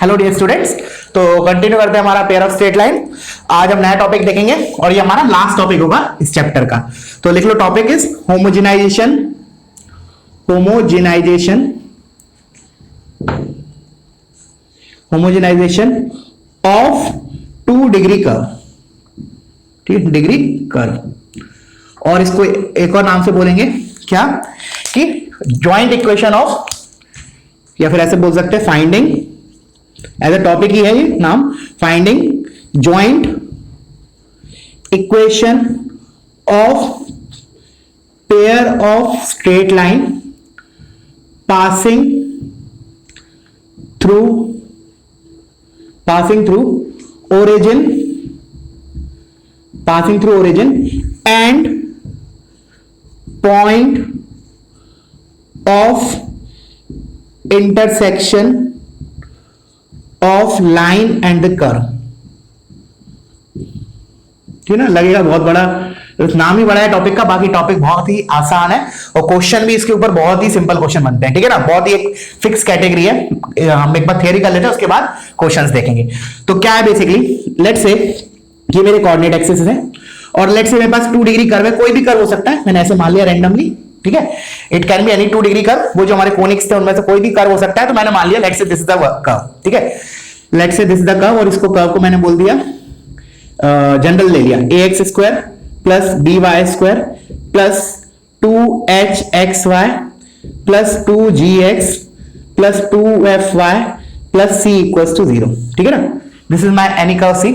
Hello dear students, तो continue करते हैं हमारा पेयर ऑफ स्ट्रेट लाइन। आज हम नया टॉपिक देखेंगे और ये हमारा लास्ट टॉपिक होगा इस चैप्टर का। तो लिख लो, topic is homogenisation of 2 degree curve. ठीक, डिग्री कर्व। और इसको एक और नाम से बोलेंगे क्या कि जॉइंट इक्वेशन ऑफ, या फिर ऐसे बोल सकते हैं फाइंडिंग, एज अ टॉपिक ही है ये नाम, finding joint equation of pair of straight line passing through origin and point of intersection of line and the curve। ठीक है ना, लगेगा बहुत बड़ा, नाम ही बड़ा है टॉपिक का, बाकी टॉपिक बहुत ही आसान है और क्वेश्चन भी इसके ऊपर बहुत ही सिंपल क्वेश्चन बनते हैं। ठीक है ना, बहुत ही एक फिक्स कैटेगरी है। हम एक बार थियरी कर लेते हैं, उसके बाद क्वेश्चंस देखेंगे। तो क्या है बेसिकली, लेट्स से ये मेरे कोऑर्डिनेट एक्सिस है और लेट्स से मेरे पास 2 डिग्री कर्व है। कोई भी कर्व हो सकता है, मैंने ऐसे मान लिया रैंडमली। ठीक है, it can be any 2 degree curve. वो जो हमारे कोनिक्स थे उनमें से कोई भी कर्व हो सकता है, तो मैंने मान लिया let's say this is the curve. ठीक है, let's say this is the curve और इसको कर्व को मैंने बोल दिया, जनरल ले लिया, ax square plus by square plus 2hxy plus 2gx plus 2fy plus c equals to 0। ठीक है ना, this is my any curve c।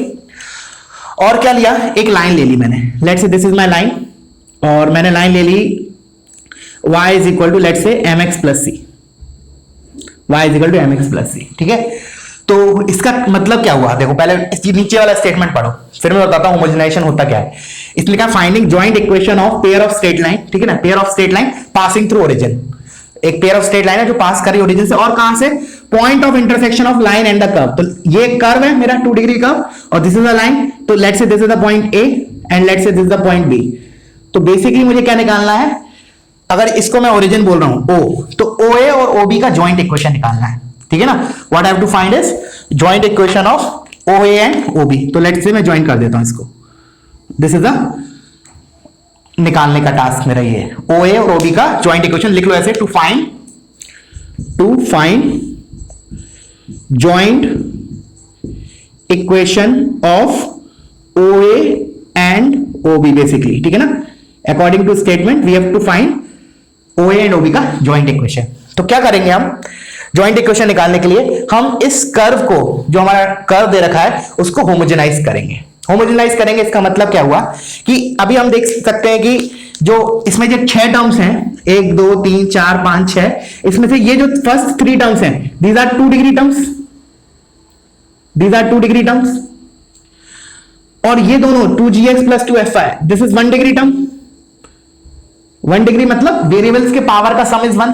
और क्या लिया, एक लाइन ले ली मैंने, let's say this is my line, और मैंने लाइन ले ली y is equal to let's say mx plus c, y is equal to mx plus c। ठीक है, तो इसका मतलब क्या हुआ, देखो पहले नीचे वाला स्टेटमेंट पढ़ो, फिर मैं बताता हूं होमोजेनाइजेशन होता क्या है। इसलिए लिखा finding joint equation of pair of straight line. ठीक है ना, pair of straight line passing through origin. एक पेयर ऑफ स्ट्रेट लाइन है जो पास कर रही है ओरिजिन से, और कहां से, point of intersection of line and the curve. तो ये कर्व है मेरा 2 डिग्री कर्व और दिस इज द लाइन। तो let's say this is the point A and let's say this is the point B. तो बेसिकली मुझे क्या निकालना है, अगर इसको मैं ओरिजिन बोल रहा हूं ओ, तो OA और OB का जॉइंट इक्वेशन निकालना है। ठीक है ना, what I have to find is joint equation of OA and OB। तो लेट्स से मैं ज्वाइन कर देता हूं इसको, दिस इज द निकालने का टास्क मेरा ये है, OA और OB का जॉइंट इक्वेशन। लिख लो ऐसे, to find joint equation of OA and OB basically. ठीक है ना, according to statement we have to find OA and OB का जॉइंट इक्वेशन। तो क्या करेंगे हम, जॉइंट इक्वेशन निकालने के लिए हम इस कर्व को, जो हमारा कर्व दे रखा है, उसको होमोजेनाइज करेंगे। इसका मतलब क्या हुआ कि अभी हम देख सकते हैं कि जो इसमें जो 6 टर्म्स हैं, 1 2 3 4 5 6, इसमें से ये जो फर्स्ट 3 टर्म्स हैं, दीज आर 2 डिग्री टर्म्स, और ये दोनों 2gx plus 2fy, this is 1 degree term. 1 degree मतलब वेरिएबल्स के पावर का सम इज 1,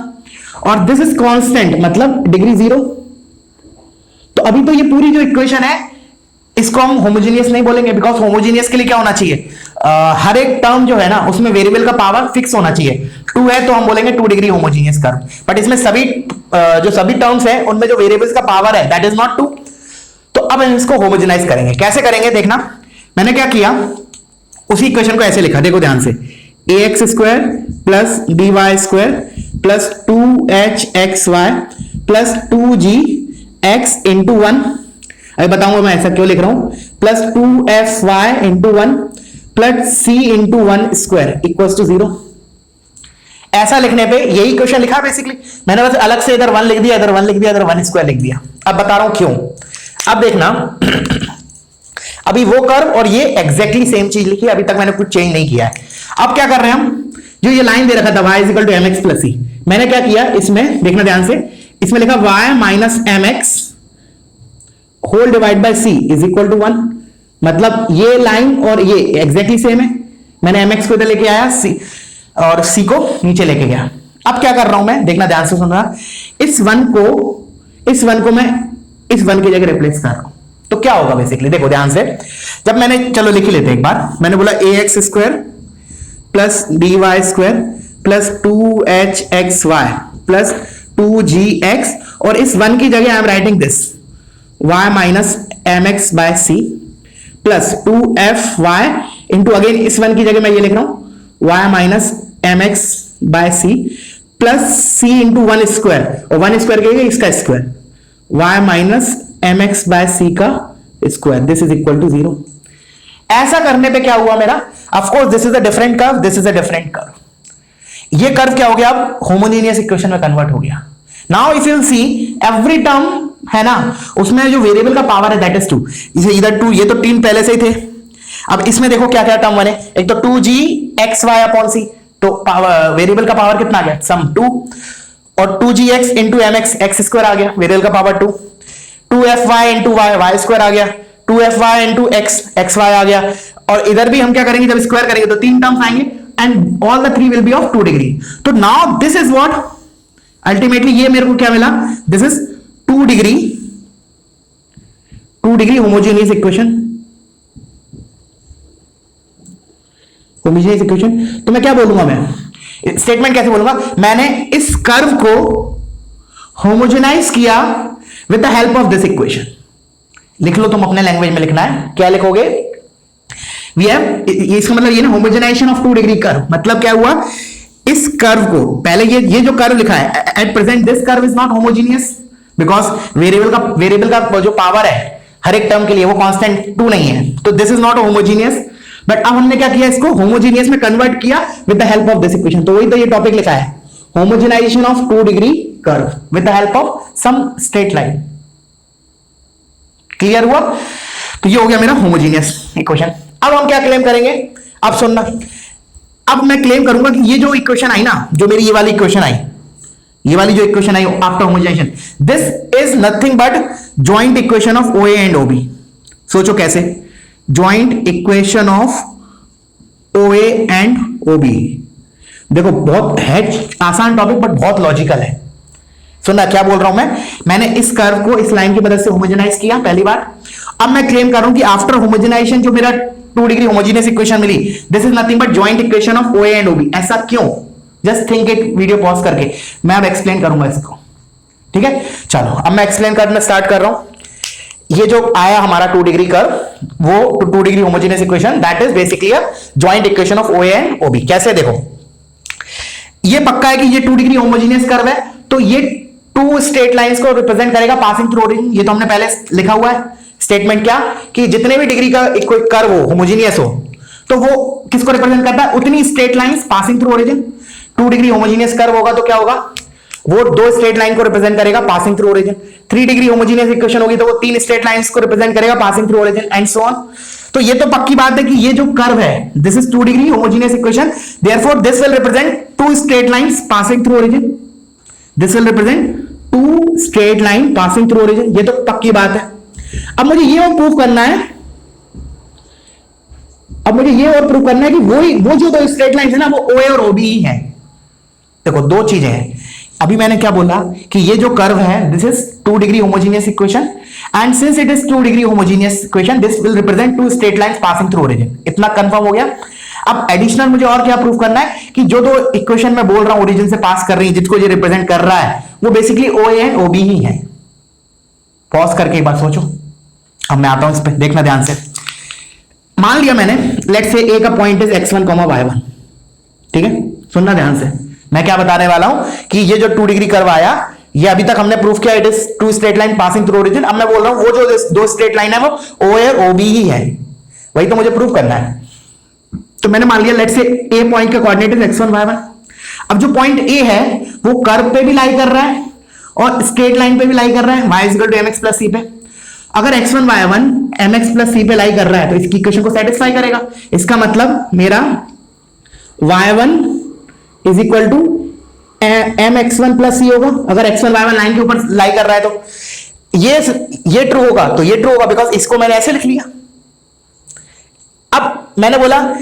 और दिस इज कांस्टेंट मतलब डिग्री 0। तो अभी तो ये पूरी जो इक्वेशन है, इसको हम होमोजेनियस नहीं बोलेंगे, बिकॉज होमोजेनियस के लिए क्या होना चाहिए, हर एक टर्म जो है ना उसमें वेरिएबल का पावर फिक्स होना चाहिए। 2 है तो हम बोलेंगे 2 डिग्री होमोजेनियस कर्व, बट इसमें जो सभी टर्म्स हैं उनमें जो वेरिएबल्स का पावर है दैट इज नॉट 2। तो अब हम इसको होमोजेनाइज करेंगे। कैसे करेंगे देखना, मैंने क्या किया, उसी इक्वेशन को ऐसे लिखा, देखो ध्यान से, ax square plus by square plus 2hxy plus 2gx into 1, अभी बताऊंगा मैं ऐसा क्यों लिख रहा हूं, plus 2fy into 1 plus c into 1 square equals to 0। ऐसा लिखने पे यही क्वेश्चन लिखा बेसिकली, मैंने बस अलग से इधर 1 लिख दिया, इधर 1 लिख दिया, इधर 1 स्क्वायर लिख दिया। अब बता रहा हूं क्यों। अब देखना, अभी वो कर्व और ये एग्जैक्टली सेम चीज लिखी, अभी तक मैंने कुछ चेंज नहीं किया है। अब क्या कर रहे हैं हम, जो ये लाइन दे रखा था y equal to mx plus c, मैंने क्या किया, इसमें देखना ध्यान से, इसमें लिखा y minus mx whole divide by c is equal to 1। मतलब ये लाइन और ये एग्जैक्टली सेम है, मैंने mx को इधर लेके आया, c और c को नीचे लेके गया। अब क्या कर रहा हूं मैं, देखना ध्यान से सुनना, इस 1 को मैं इस 1 की जगह रिप्लेस कर रहा हूं। तो क्या होगा बेसिकली, देखो ध्यान से, जब मैंने, चलो लिख लेते हैं एक बार, मैंने बोला ax square plus dy square plus 2hxy plus 2gx, और इस 1 की जगह I am writing this Y minus M X by C plus 2fy into again इस वन की जगह मैं ये लिख रहा हूं Y minus M X by C plus C into one square, और वन स्क्वायर कहेगा इसका square, Y minus M X by C का square, this is equal to 0। ऐसा करने पे क्या हुआ मेरा, of course this is a different curve, this is a different curve. ये कर्व क्या हो गया, अब होमोजेनियस इक्वेशन में कन्वर्ट हो गया। Now if you see every term है ना, उसमें जो वेरिएबल का पावर है दैट इज 2, इसे इधर 2, ये तो 3 पहले से ही थे। अब इसमें देखो क्या क्या टर्म बने, एक तो 2g xy अपॉन c, तो पावर वेरिएबल का पावर कितना आ गया सम 2, और 2gx into mx x square आ गया, वेरिएबल का power 2, 2fy into y y square आ गया, 2fy इंटू x xy आ गया, और इधर भी हम क्या करेंगे जब स्क्वायर करेंगे तो 3 टर्म्स आएंगे and all the 3 will be of 2 degree. तो now this is what ultimately ये मेरे को क्या मिला, this is 2 degree homogeneous equation, homogeneous equation. तो मैं क्या बोलूंगा, मैं स्टेटमेंट कैसे बोलूंगा, मैंने इस कर्व को होमोजेनाइज किया with the help of this equation. लिख लो तुम अपने लैंग्वेज में लिखना है, क्या लिखोगे, वी हैव, इसका मतलब ये ना होमोजेनाइजेशन ऑफ 2 डिग्री कर्व, मतलब क्या हुआ, इस कर्व को पहले ये जो कर्व लिखा है at present this curve is not homogeneous because variable का जो पावर है हर एक टर्म के लिए वो कांस्टेंट 2 नहीं है, तो this is not homogeneous. But अब हमने क्या किया, इसको होमोजेनियस में कन्वर्ट किया with the help of this equation, तो वही तो ये टॉपिक लिखा है, homogenization of 2 degree curve with the help of some straight line. Clear हुआ, तो ये हो गया मेरा होमोजेनियस इक्वेशन। अब हम क्या क्लेम करेंगे, अब सुनना, अब मैं क्लेम करूंगा कि ये जो इक्वेशन आई ना, जो मेरी ये वाली इक्वेशन आई, ये वाली जो इक्वेशन आई after homogenization, this is nothing but joint equation of OA and OB। सोचो कैसे, joint equation of OA and OB। देखो बहुत है आसान टॉपिक बट बहुत लॉजिकल है। सुनना क्या बोल रहा हूं मैंने इस कर्व को इस लाइन की मदद से होमोजेनाइज किया पहली बार। अब मैं क्लेम कर रहा हूं कि आफ्टर होमोजेनाइजेशन जो मेरा 2 डिग्री होमोजेनियस इक्वेशन मिली, this is nothing but joint equation of OA and OB। ऐसा क्यों, just think it, video pause करके मैं अब एक्सप्लेन करूंगा इसको, ठीक है। चलो अब मैं एक्सप्लेन करना स्टार्ट कर रहा हूं। ये जो आया हमारा 2 डिग्री कर्व, वो 2 degree homogeneous equation, that is basically a joint equation of OA and OB। कैसे, देखो ये पक्का है कि ये 2 डिग्री होमोजेनियस कर्व है, तो ये 2 स्ट्रेट लाइंस को रिप्रेजेंट करेगा पासिंग थ्रू ओरिजिन। ये तो हमने पहले लिखा हुआ है स्टेटमेंट, क्या कि जितने भी डिग्री का कर्व हो होमोजेनियस हो तो वो किसको रिप्रेजेंट करता है, उतनी straight lines passing through origin. 2 degree homogeneous curve होगा तो क्या होगा, वो 2 स्ट्रेट लाइन को रिप्रेजेंट करेगा passing through origin. 3 degree homogeneous equation होगी तो वो 3 स्ट्रेट लाइंस को रिप्रेजेंट करेगा passing through origin and so on. तो ये तो पक्की बात है कि ये जो कर्व है this is 2 degree homogeneous equation, therefore this will represent 2 straight lines passing through origin, this will represent 2 straight line passing through origin. ये तो पक्की बात है। अब मुझे ये और प्रूव करना है, कि वो जो 2 स्ट्रेट लाइंस है ना वो OA और OB ही है। देखो 2 चीजें हैं, अभी मैंने क्या बोला कि ये जो कर्व है this is 2 degree homogeneous equation and since it is 2 degree homogeneous equation this will represent 2 straight lines passing through origin. इतना कंफर्म हो गया। अब एडिशनल मुझे और क्या प्रूव करना है कि जो 2 इक्वेशन मैं बोल रहा हूं ओरिजिन से पास कर रही है, जिसको ये रिप्रेजेंट कर रहा है, वो बेसिकली OA एंड OB ही है। पॉज करके एक बार सोचो, अब मैं आता हूं इस पे, देखना ध्यान से। मान लिया मैंने, लेट्स से A का पॉइंट इज x1, y1, ठीक है। सुनना ध्यान से, मैं क्या बताने वाला हूं कि ये जो 2 डिग्री कर्व आया, ये अभी तक हमने प्रूफ किया it is 2 straight line passing through origin. अब मैं बोल रहा हूं वो जो 2 स्ट्रेट लाइन है वो OA और OB ही है, वही तो मुझे प्रूफ करना है। तो मैंने मान लिया लेट्स से A पॉइंट का कोऑर्डिनेट इज x1, y1। अब जो पॉइंट A है वो कर्व पे भी लाई कर रहा है और स्ट्रेट लाइन पे भी लाई कर रहा है, y = mx + c पे। अगर x1, y1 mx + c पे लाई कर रहा है तो इसकी इक्वेशन को सेटिस्फाई करेगा। इसका मतलब मेरा y1 = mx1 + c होगा। अगर x1, y1 लाइन के ऊपर लाई कर रहा है तो ये ट्रू होगा, तो ये ट्रू होगा बिकॉज इसको मैंने ऐसे लिख लिया। अब मैंने बोला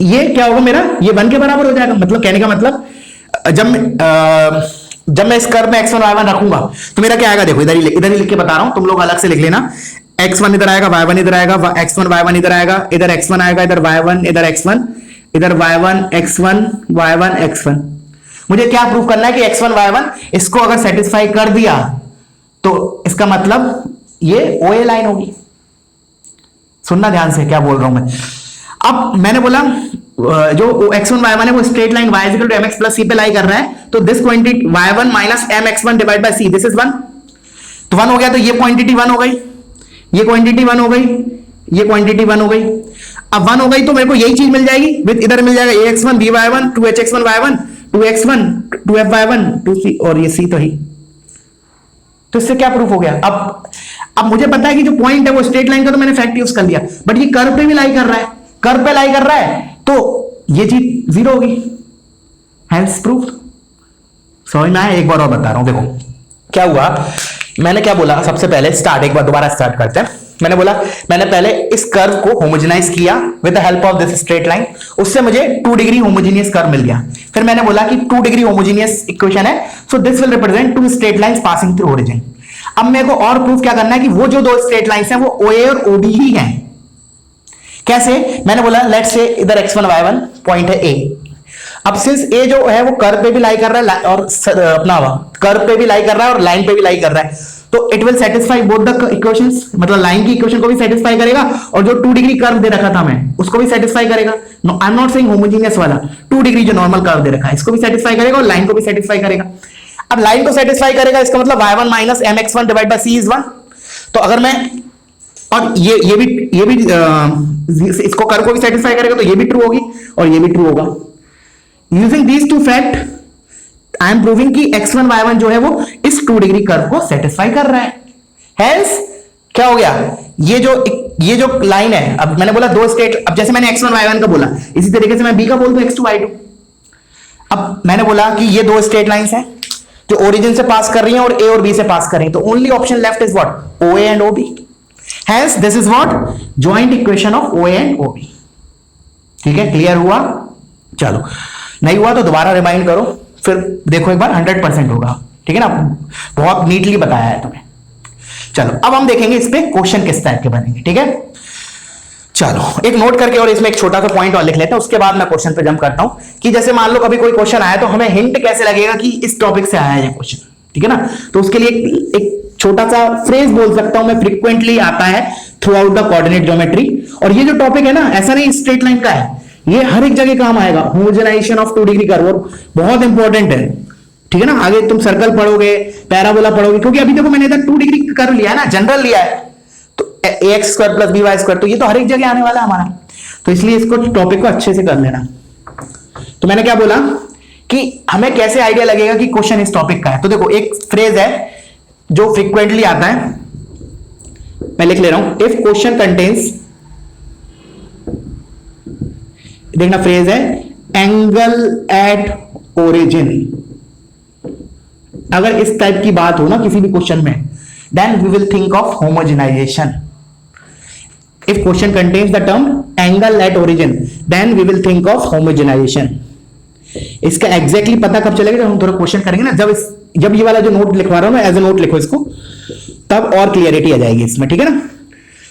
ये क्या होगा मेरा, ये 1 के बराबर हो जाएगा। मतलब कहने का मतलब जब मैं इस कर्व में x1, y1 रखूंगा तो मेरा क्या आएगा, देखो इधर ही लिख के बता रहा हूं, तुम लोग अलग से लिख लेना। x1 इधर आएगा, y1 इधर आएगा, x1 y1 इधर आएगा, इधर x1 आएगा, इधर y1, इधर x1, इधर y1 x1 y1 x1। मुझे क्या प्रूव करना है कि x1 y1 इसको अगर सेटिस्फाई कर दिया तो इसका मतलब ये OA लाइन होगी। सुनना ध्यान से क्या बोल रहा हूं मैं। अब मैंने बोला जो x1 y1 है वो straight line y equal to mx plus c पे लाई कर रहा है, तो दिस quantity y1 minus mx1 divide by c, this is 1। तो 1 हो गया, तो ये क्वांटिटी 1 हो गई, ये क्वांटिटी 1 हो गई, ये क्वांटिटी 1 हो गई। अब 1 हो गई तो मेरे को यही चीज मिल जाएगी, विद इधर मिल जाएगा ax1 by1 2hx1 y1 2x1 2f(y1) 2c, और ये c तो ही। तो इससे क्या प्रूफ हो गया। अब मुझे पता है कि जो पॉइंट है वो स्ट्रेट लाइन का, तो मैंने फैक्ट यूज कर लिया, बट ये कर्व पे भी लाई कर रहा है, कर्व पे लाई कर रहा है, तो ये चीज 0 होगी, हेंस प्रूफ। समझ में आया? एक बार और बता रहा हूं, देखो क्या हुआ। मैंने क्या बोला सबसे पहले, स्टार्ट, एक बार दोबारा स्टार्ट करते हैं। मैंने बोला मैंने पहले इस कर्व को होमोजेनाइज किया with the help of this straight line, उससे मुझे 2 डिग्री होमोजेनियस कर्व मिल गया। फिर मैंने बोला कि 2 डिग्री होमोजेनियस इक्वेशन है, so this will represent 2 straight lines passing through origin. अब मेरे को और प्रूफ क्या करना है कि वो जो 2 स्ट्रेट लाइंस हैं वो OA और OB ही हैं। कैसे? मैंने बोला लेट्स से इधर x1 y1 पॉइंट है A। अब सिंस A जो है वो कर्व पे भी लाई कर रहा है और अपना कर्व पे भी लाई कर रहा है और लाइन पे भी लाई कर रहा है, तो it will satisfy both the equations, मतलब लाइन की इक्वेशन को भी सेटिस्फाई करेगा और जो 2 डिग्री कर्व दे रखा था मैं उसको भी सेटिस्फाई करेगा। No, I am not saying homogeneous वाला, 2 डिग्री जो नॉर्मल कर्व दे रखा है इसको भी सेटिस्फाई करेगा और लाइन को भी सेटिस्फाई करेगा। अब लाइन को सेटिस्फाई करेगा, इसका मतलब y1 minus mx1 divide by c is 1। तो अगर मैं, और ये भी इसको कर्व को भी सेटिस्फाई करेगा, तो ये भी ट्रू होगी और ये भी ट्रू होगा। Using these two fact I am proving कि x1 y1 जो है वो इस 2 डिग्री कर्व को सेटिस्फाई कर रहा है। हेंस क्या हो गया, ये जो लाइन है, अब मैंने बोला 2 स्टेट, अब जैसे मैंने x1 y1 का बोला, इसी तरीके से मैं b का बोल दूं x2 y2। अब मैंने बोला कि ये 2 स्ट्रेट लाइंस हैं जो ओरिजिन से पास कर रही हैं और A और B से पास कर रही हैं, तो only option left is what, OA and OB। Hence this is what, joint equation of OA and OB। ठीक है, क्लियर हुआ? चलो, नहीं हुआ तो दोबारा रिमाइंड करो, फिर देखो एक बार, 100% होगा। ठीक है ना, बहुत नीटली बताया है तुम्हें। चलो अब हम देखेंगे इस पे क्वेश्चन किस टाइप के बनेंगे। ठीक है, चलो एक नोट करके और इसमें एक छोटा सा पॉइंट और लिख लेते हैं, उसके बाद मैं क्वेश्चन पे जंप करता हूं कि जैसे मान लो कभी कोई क्वेश्चन आया तो हमें हिंट कैसे लगेगा कि इस टॉपिक से आया है ये क्वेश्चन। ठीक है ना, तो उसके लिए एक छोटा सा फ्रेज बोल सकता हूं मैं, फ्रीक्वेंटली आता है through out the coordinate geometry. और ये जो टॉपिक है ना, ऐसा नहीं स्ट्रेट लाइन का है, ये हर एक जगह काम आएगा, होमोजेनाइजेशन ऑफ 2 डिग्री कर्व, बहुत इंपॉर्टेंट है। ठीक है ना, आगे तुम सर्कल पढ़ोगे, पैराबोला पढ़ोगे, क्योंकि अभी देखो मैंने इधर 2 डिग्री कर्व लिया है ना, जनरल लिया है, ax square plus by square, तो ये तो हर एक जगह आने वाला है हमारा, तो इसलिए इसको टॉपिक को अच्छे से कर लेना। तो मैंने क्या बोला कि हमें कैसे आइडिया लगेगा कि क्वेश्चन इस टॉपिक का है। तो देखो एक फ्रेज है जो फ्रीक्वेंटली आता है, मैं लिख ले रहा हूं, इफ क्वेश्चन कंटेन्स, देखना फ्रेज है एंगल एट ओरिजिन। अगर इस टाइप की बात हो ना किसी भी क्वेश्चन में, then we will think of homogenization. If question contains the term angle at origin, then we will think of homogenization. इसका एग्जैक्टली पता कब चलेगा, जब हम थोड़ा क्वेश्चन करेंगे ना, जब ये वाला जो नोट लिखवा रहा हूं मैं, एज ए नोट लिखो इसको, तब और क्लियरिटी आ जाएगी इसमें। ठीक है ना,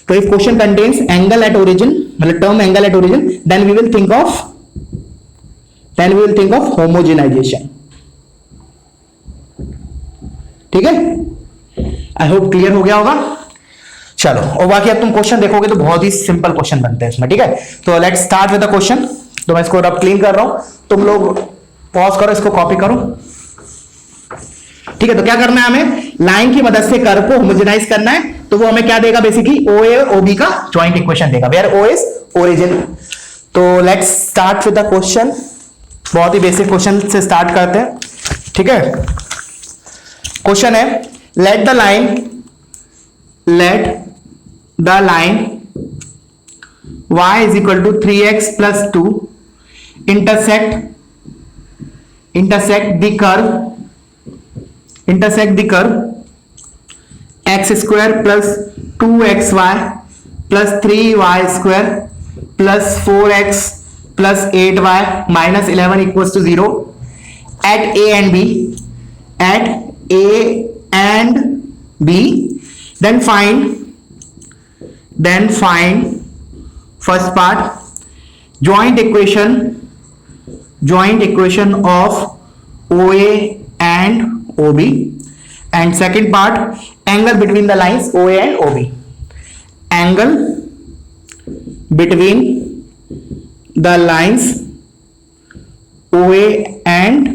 तो if question contains angle at origin, मतलब term angle at origin, then we will think of homogenisation. ठीक है, आई होप क्लियर हो गया होगा। चलो, और बाकी अब तुम क्वेश्चन देखोगे तो बहुत ही सिंपल क्वेश्चन बनते हैं इसमें। ठीक है, तो let's start with the question. तो मैं इसको अब क्लीन कर रहा हूं, तुम लोग पॉज करो, इसको कॉपी करो। ठीक है, तो क्या करना है, हमें लाइन की मदद से कर्व को होमोजेनाइज करना है। तो वो हमें क्या देगा, बेसिकली OA और OB का जॉइंट इक्वेशन देगा, वेयर O इज ओरिजिन। तो let's start with the question. बहुत ही बेसिक क्वेश्चन से स्टार्ट करते हैं। ठीक है, क्वेश्चन है, let the line y is equal to 3x plus 2 intersect the curve x square plus 2xy plus 3y square plus 4x plus 8y minus 11 equals to 0 at A and B, then find first part joint equation of OA and OB, and second part angle between the lines O A and O B, angle between the lines O A and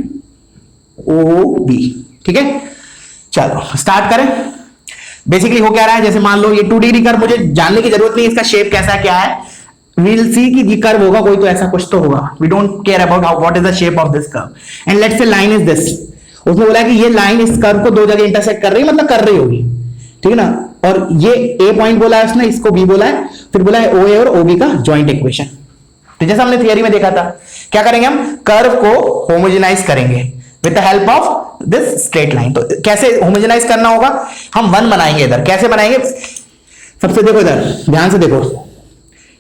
O B. ठीक है, चलो start करें। Basically हो क्या रहा है, जैसे मान लो ये 2 डिग्री कर्व, मुझे जानने की जरूरत नहीं इसका शेप कैसा क्या है, वील सी कि ये कर्व होगा कोई, तो ऐसा कुछ तो होगा, we don't care about how what is the shape of this curve, and let's say line is this. उसने बोला कि ये लाइन इस कर्व को 2 जगह इंटरसेक्ट कर रही है, मतलब कर रही होगी, ठीक है ना, और ये ए पॉइंट बोला है उसने, इसको बी बोला है, फिर बोला है ओ ए और ओ बी का ज्वाइंट इक्वेशन। तो जैसा हमने थियरी में देखा था, क्या करेंगे हम, कर्व को होमोजेनाइज करेंगे with the help of this straight line. तो कैसे होमोजेनाइज करना होगा, हम 1 बनाएंगे इधर, कैसे बनाएंगे, सबसे देखो इधर ध्यान से देखो,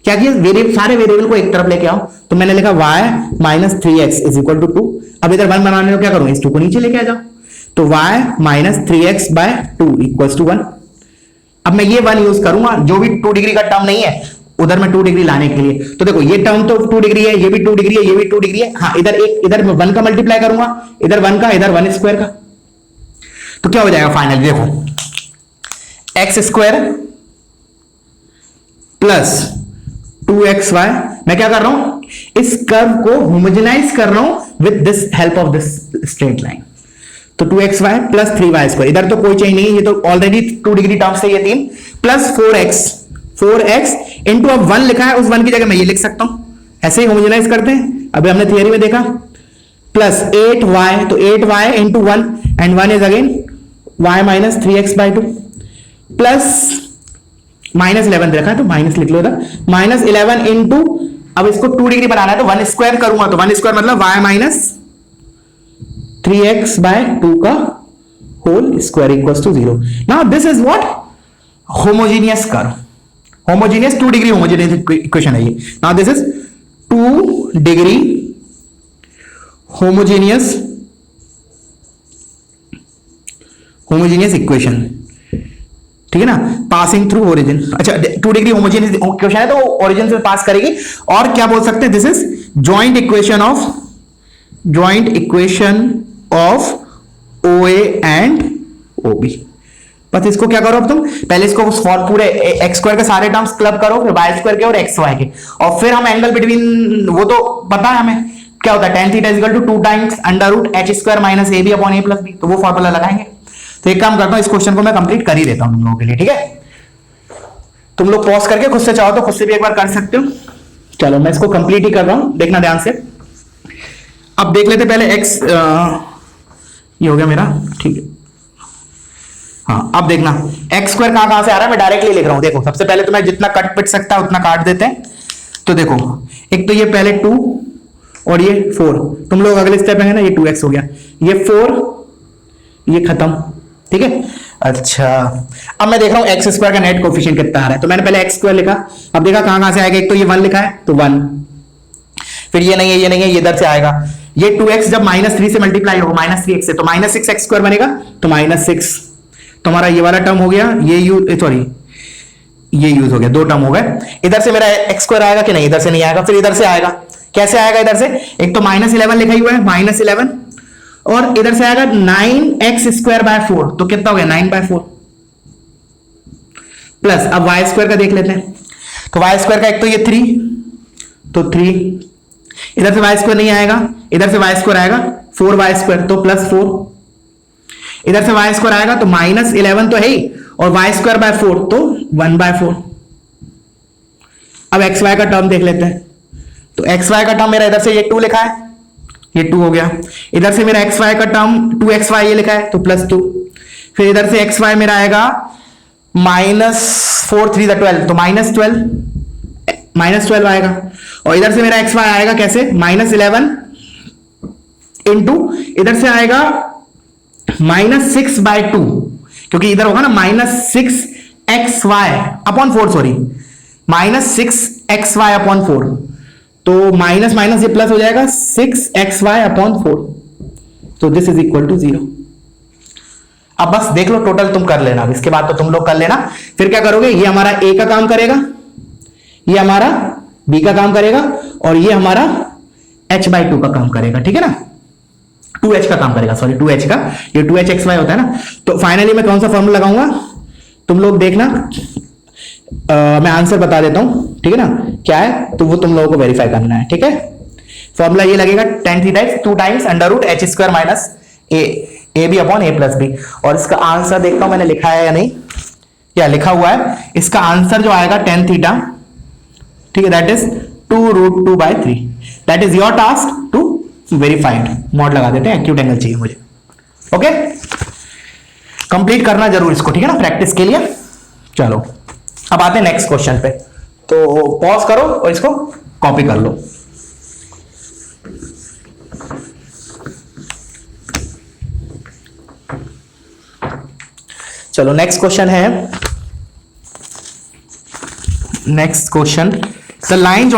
क्या किया, सारे वेरिएबल को एक तरफ लेके आओ, तो मैंने लिखा y minus 3x is equal to 2। अब इधर 1 बनाने को क्या करूंगा, इस 2 को नीचे लेके आ जाओ, तो y minus 3x by 2 equals to 1। अब मैं ये 1 यूज करूंगा, जो भी 2 डिग्री का टर्म नहीं है उधर मैं 2 डिग्री लाने के लिए, तो देखो ये टर्म तो 2 डिग्री है, ये भी 2 डिग्री है, ये भी 2 डिग्री है, हाँ इधर मैं 1 का मल्टीप्लाई करूंगा, इधर 1 का, इधर 1 स्क्वायर का, तो क्या हो जाएगा फाइनली, देखो x स्क्वायर प्लस 2xy, मैं क्या कर रहा हूं, इस कर्व को होमोजेनाइज कर रहा हूं with this help of this straight line, तो 2xy प्लस 3y स्क्वायर, इधर तो कोई चेंज नहीं है, ये तो ऑलरेडी 2 डिग्री टर्म से ये 3 प्लस 4x इंटू, अब 1 लिखा है, उस 1 की जगह मैं ये लिख सकता हूं, ऐसे ही होमोजेनाइज करते हैं, अभी हमने थियरी में देखा, प्लस 8y, तो 8y into 1 and 1 is again y minus 3x by 2 plus minus 11 रखा है तो माइनस लिख लो इधर, माइनस 11 इंटू, अब इसको 2 डिग्री बनाना है तो 1 स्क्वायर करूंगा, तो 1 स्क्वायर मतलब y माइनस 3x बाय 2 का whole square equals to 0। Now this is what, homogeneous curve, homogeneous 2 degree homogeneous equation है ये। Now this is 2 degree homogeneous equation, ठीक है ना, पासिंग थ्रू ओरिजिन। अच्छा 2 डिग्री होमोजेनियस इक्वेशन है तो ओरिजिन से पास करेगी, और क्या बोल सकते हैं, this is joint equation of O A and O B. बस इसको क्या करो अब तुम, पहले इसको पूरे एक्स स्क्वायर के सारे टर्म्स क्लब करो, फिर वाई स्क्वायर के और एक्स वाई के, और फिर हम एंगल बिटवीन, वो तो पता है हमें क्या होता है, tan theta equal to 2 times under root h square minus ab upon a plus b, तो वो फॉर्मूला लगाएंगे। तो एक काम करता हूं, इस क्वेश्चन को मैं कंप्लीट कर ही देता हूं तुम लोगों के लिए, ठीक है, तुम लोग पॉज करके खुद से चाहो तो खुद से भी एक बार कर सकते हो। चलो मैं इसको कंप्लीट ही कर रहा हूं, देखना ध्यान से। अब देख लेते पहले x, ये हो गया मेरा, ठीक है, हाँ अब देखना एक्स स्क्वायर कहां से आ रहा है, मैं डायरेक्टली लिख रहा हूं, देखो सबसे पहले तो मैं जितना कट पिट सकता है उतना काट देते हैं। तो देखो एक तो ये पहले 2 और ये 4, तुम लोग अगले स्टेप में है ना, ये 2x हो गया, ये 4, ये खत्म, ठीक है। अच्छा अब मैं देख रहा हूं एक्स स्क्वायर का नेट कोफिशिएंट कितना आ रहा है, तो मैंने पहले एक्स स्क्वायर लिखा, अब देखा कहां से आएगा, एक तो ये 1 लिखा है तो 1, फिर ये नहीं है, ये नहीं है, ये इधर से आएगा, ये 2x जब -3 से मल्टीप्लाई होगा -3x से, तो -6x स्क्वायर बनेगा, तो -6, तुम्हारा ये वाला टर्म हो गया, ये ये यूज हो गया, 2 टर्म हो गए। इधर से मेरा एक्स स्क्वायर आएगा कि नहीं, इधर से नहीं आएगा, फिर इधर से आएगा, कैसे आएगा, इधर से एक तो -11 लिखा हुआ है, -11, और इधर से आएगा 9x स्क्वायर बाय 4, तो कितना हो गया 9/4 प्लस, अब वाई स्क्वायर का देख लेते हैं, तो वाई स्क्वायर का एक तो ये 3, तो 3, इधर से वाई स्क्वायर नहीं आएगा, इधर से वाई स्क्वायर आएगा 4y स्क्वायर, तो +4, इधर से y स्क्वायर आएगा तो -11 तो है ही, और y स्क्वायर बाय 4 तो 1/4। अब xy का टर्म देख लेते हैं, तो xy का टर्म मेरा इधर से ये 2 लिखा है, ये 2 हो गया, इधर से मेरा xy का टर्म 2xy ये लिखा है तो +2, फिर इधर से xy मेरा आएगा -4 3 12, तो -12 आएगा, और इधर से मेरा xy आएगा कैसे, -11 इंटू इधर से आएगा -6/2, क्योंकि इधर होगा ना -6xy upon 4, sorry -6xy upon 4, तो माइनस माइनस ये प्लस हो जाएगा 6xy अपॉन 4, तो दिस इज इक्वल टू 0। अब बस देख लो टोटल तुम कर लेना, इसके बाद तो तुम लोग कर लेना, फिर क्या करोगे, ये हमारा a का काम करेगा, ये हमारा b का काम करेगा, और ये हमारा h/2 का काम करेगा, ठीक है ना। 2h का काम करेगा, सॉरी 2h का, ये 2hxy होता है ना। तो फाइनली मैं कौन सा फॉर्मूला लगाऊंगा, तुम लोग देखना, मैं आंसर बता देता हूं, ठीक है ना, क्या है तो वो तुम लोगों को वेरीफाई करना है, ठीक है। फॉर्मूला ये लगेगा tan theta is 2 times under root h square minus A B upon A plus B. और इसका आंसर देखता हूं मैंने लिखा है या नहीं, क्या लिखा हुआ है, इसका आंसर जो आएगा tan थीटा, ठीक है, that is 2√2/3। That is your task to verified. Mod लगा देते हैं, एक्यूट एंगल चाहिए मुझे, ओके। कंप्लीट करना जरूर इसको, ठीक है ना, प्रैक्टिस के लिए। चलो अब आते हैं नेक्स्ट क्वेश्चन पे, तो पॉज करो और इसको कॉपी कर लो। चलो नेक्स्ट क्वेश्चन है, next question, the line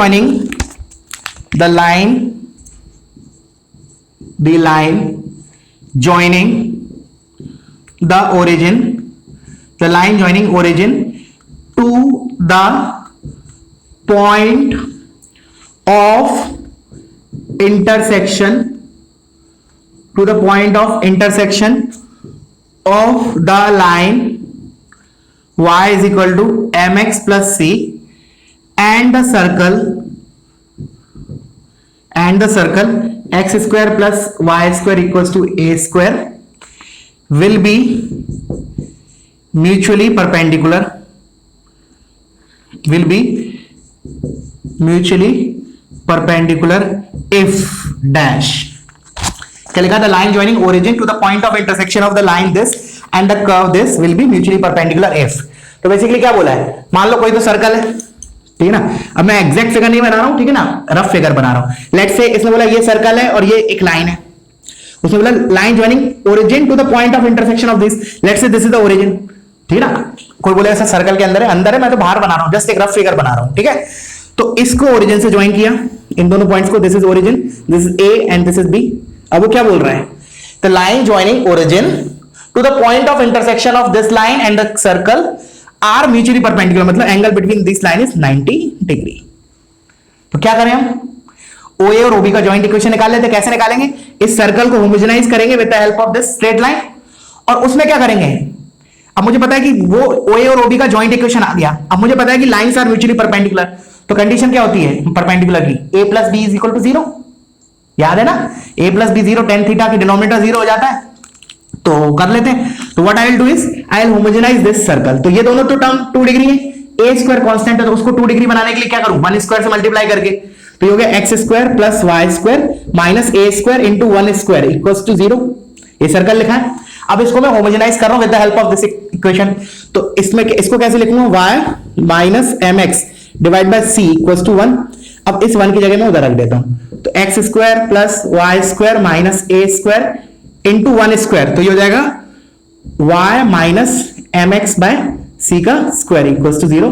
joining origin to the point of intersection of the line y is equal to mx plus c and the circle x square plus y square equals to a square will be mutually perpendicular if dash। क्या लिखा था, line joining origin to the point of intersection of the line this and the curve this will be mutually perpendicular if. तो basically क्या बोला है, मान लो कोई तो सर्कल है, ठीक है ना, अब मैं एग्जैक्ट फिगर नहीं बना रहा हूं, ठीक है ना, रफ फिगर बना रहा हूं। लेट्स से इसने बोला ये सर्कल है और ये एक लाइन है, उसने बोला line joining origin to the point of intersection of this, let's say this is the origin, ठीक है ना। कोई बोले ऐसा सर्कल के अंदर है, मैं तो बाहर बना रहा हूं, जस्ट एक रफ फिगर बना रहा हूं, ठीक है। तो इसको ओरिजिन से ज्वाइन किया, इन दोनों पॉइंट्स को, this is origin, this is A and this is B. अब वो क्या बोल रहा है, the line joining origin to the point of intersection of this line and the circle are mutually perpendicular, मतलब angle between this line is 90 degree. तो क्या करें हम, OA और OB का जॉइंट इक्वेशन निकाल लेते हैं। कैसे निकालेंगे, इस सर्कल को होमोजेनाइज करेंगे with the help of this straight line, और उसमें क्या करेंगे, अब मुझे पता है कि वो OA और OB का जॉइंट इक्वेशन आ गया, अब मुझे पता है कि लाइंस आर म्यूचुअली परपेंडिकुलर। तो कंडीशन क्या होती है परपेंडिकुलर की, a plus B is equal to 0, याद है ना, a plus B 0, tan theta की डिनोमिनेटर 0 हो जाता है। तो कर लेते हैं, तो what I will do is I will homogenize this circle. तो ये दोनों तो टर्म 2 डिग्री है, a स्क्वायर कांस्टेंट है, तो उसको 2 डिग्री बनाने के लिए क्या करूं, 1 स्क्वायर से मल्टीप्लाई करके, तो ये हो गया x square plus y square minus a square into 1 square equals to 0। ये सर्कल लिखा है। अब इसको मैं होमोजेनाइज कर रहा हूं with the help of this equation. तो इसमें इसको कैसे लिखूंगा, y minus mx divide by c equals to 1। अब इस 1 की जगह मैं उधर रख देता हूं, तो x square plus y square minus a square into 1 square, तो ये हो जाएगा y minus mx by c का स्क्वायर इक्वल्स टू 0।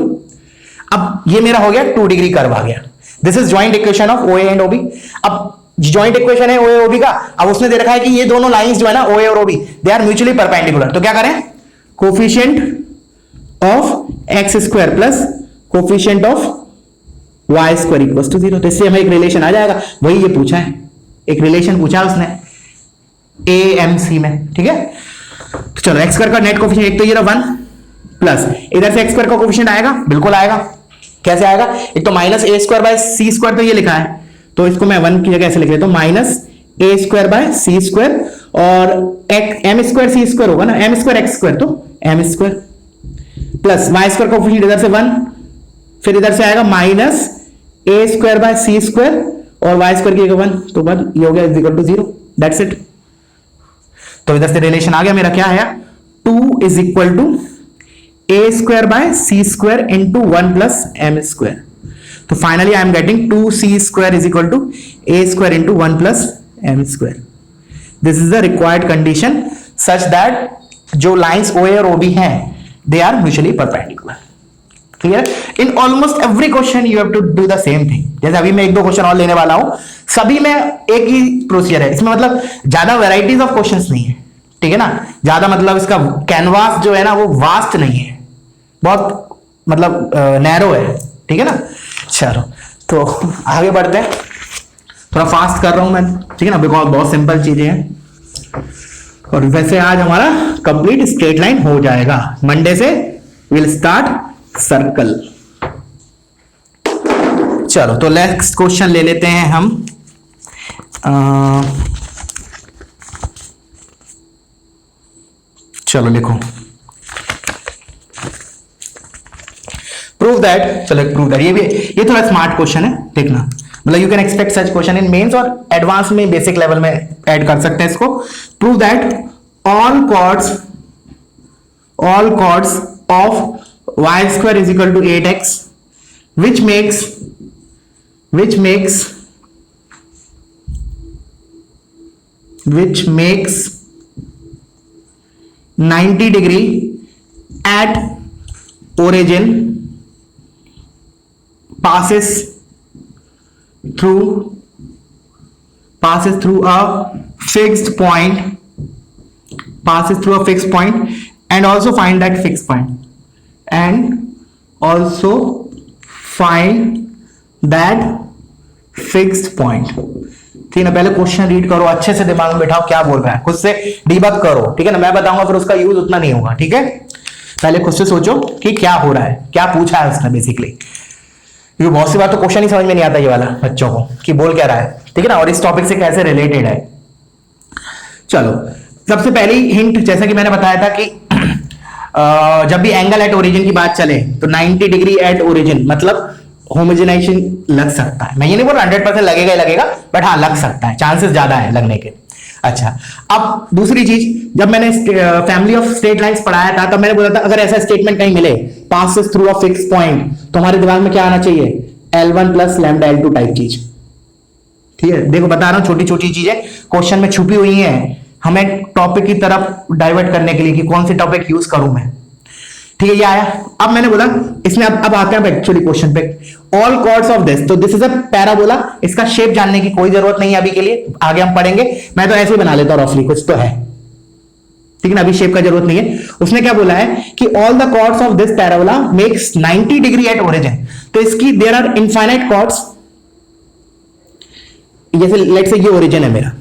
अब ये मेरा हो गया 2 डिग्री कर्व आ गया। This is joint equation of OA and OB। अब जॉइंट इक्वेशन है OA OB का, अब उसने दे रखा है कि ये दोनों लाइंस जो है ना OA और OB they are mutually perpendicular. तो क्या करें, coefficient of x square plus coefficient of y square equals to 0। तो इससे हमें एक रिलेशन आ जाएगा, वही ये पूछा है, एक रिलेशन पूछा है उसने AMC में, ठीक है। तो चलो x स्क्वायर का नेट कोफिशिएंट, एक तो ये रहा 1 प्लस इधर से x स्क्वायर का कोफिशिएंट आएगा, बिल्कुल आएगा। कैसे आएगा, एक तो minus a square by c square, तो ये लिखा है, तो इसको मैं 1 की जगह ऐसे लिख लेता हूं, minus a square by c square, और m स्क्वायर c स्क्वायर होगा ना, m स्क्वायर x स्क्वायर, तो m square plus y square का कोफिशिएंट इधर से 1, फिर इधर से आएगा minus a square by c square और y स्क्वायर की जगह 1, तो 1, ये हो गया is equal to 0। That's it. तो इधर से रिलेशन आ गया मेरा, क्या है, 2 is equal to a square by c square into 1 plus m square. तो finally I am getting 2c square is equal to a square into 1 plus m square. This is the required condition such that जो lines OA और OB हैं they are mutually perpendicular. Clear, in almost every question you have to do the same thing. जैसे अभी मैं 1-2 question और लेने वाला हूं, सभी में एक ही प्रोसीजर है, इसमें मतलब ज्यादा वेराइटीज ऑफ क्वेश्चंस नहीं है, ठीक है ना, ज्यादा मतलब इसका कैनवास जो है ना वो वास्ट नहीं है, बहुत मतलब नैरो है, ठीक है ना। चलो तो आगे बढ़ते हैं, थोड़ा फास्ट कर रहा हूं मैं, ठीक है ना, बिकॉज बहुत सिंपल चीजें हैं। और वैसे आज हमारा कंप्लीट स्ट्रेट लाइन हो जाएगा। मंडे से विल स्टार्ट सर्कल। चलो तो नेक्स्ट क्वेश्चन ले लेते हैं हम। चलो लिखो, प्रूव दैट। चलो प्रूव दैट, ये थोड़ा स्मार्ट क्वेश्चन है, देखना। मतलब you can expect such question in mains और एडवांस में, बेसिक लेवल में ऐड कर सकते हैं इसको। Prove that all chords of y square is equal to 8x which makes 90 degree at origin passes through a fixed point and also find that fixed point ठीक है ना। पहले क्वेश्चन रीड करो, अच्छे से दिमाग में बिठाओ क्या बोल रहा है, खुद से डीबग करो, ठीक है ना। मैं बताऊंगा फिर उसका यूज उतना नहीं होगा, ठीक है। पहले खुद से सोचो कि क्या हो रहा है, क्या पूछा है उसने बेसिकली, क्योंकि बहुत सी बात तो क्वेश्चन ही समझ में नहीं आता ये वाला बच्चों को कि बोल क्या रहा है, ठीक है ना, और इस टॉपिक से कैसे रिलेटेड है। चलो सबसे पहली हिंट, जैसा कि मैंने बताया था कि जब भी एंगल एट ओरिजिन की बात चले तो 90 डिग्री एट ओरिजिन मतलब होमोजेनाइजेशन लग सकता है। मैं ये नहीं बोल रहा 100% लगेगा ही लगेगा, बट हाँ लग सकता है, चांसेस ज्यादा है लगने के। अच्छा, अब दूसरी चीज, जब मैंने फैमिली ऑफ स्ट्रेट लाइंस पढ़ाया था तब मैंने बोला था अगर ऐसा स्टेटमेंट कहीं मिले, passes through a fix point, तो हमारे दिमाग में क्या आना चाहिए, L1 plus lambda L2 type चीज। ठीक है, देखो बता रहा हूं, छोटी छोटी चीजें क्वेश्चन में छुपी हुई हैं, हमें टॉपिक की तरफ डाइवर्ट करने के लिए कि कौन सी टॉपिक यूज करूं मैं। ठीक है, ये आया। अब मैंने बोला इसमें अब आते हैं एक्चुअली क्वेश्चन पे। ऑल कॉर्ड्स ऑफ दिस, तो दिस इज अ पैराबोला, इसका शेप जानने की कोई जरूरत नहीं है अभी के लिए, आगे हम पढ़ेंगे। मैं तो ऐसे ही बना लेता हूं रफली, कुछ तो है, ठीक है ना, अभी शेप का जरूरत नहीं है। उसने क्या बोला है कि all the chords of this parabola makes 90 degree at origin. तो इसकी देयर आर इनफाइनाइट कॉर्ड्स, जैसे लेट से ये ओरिजिन है मेरा,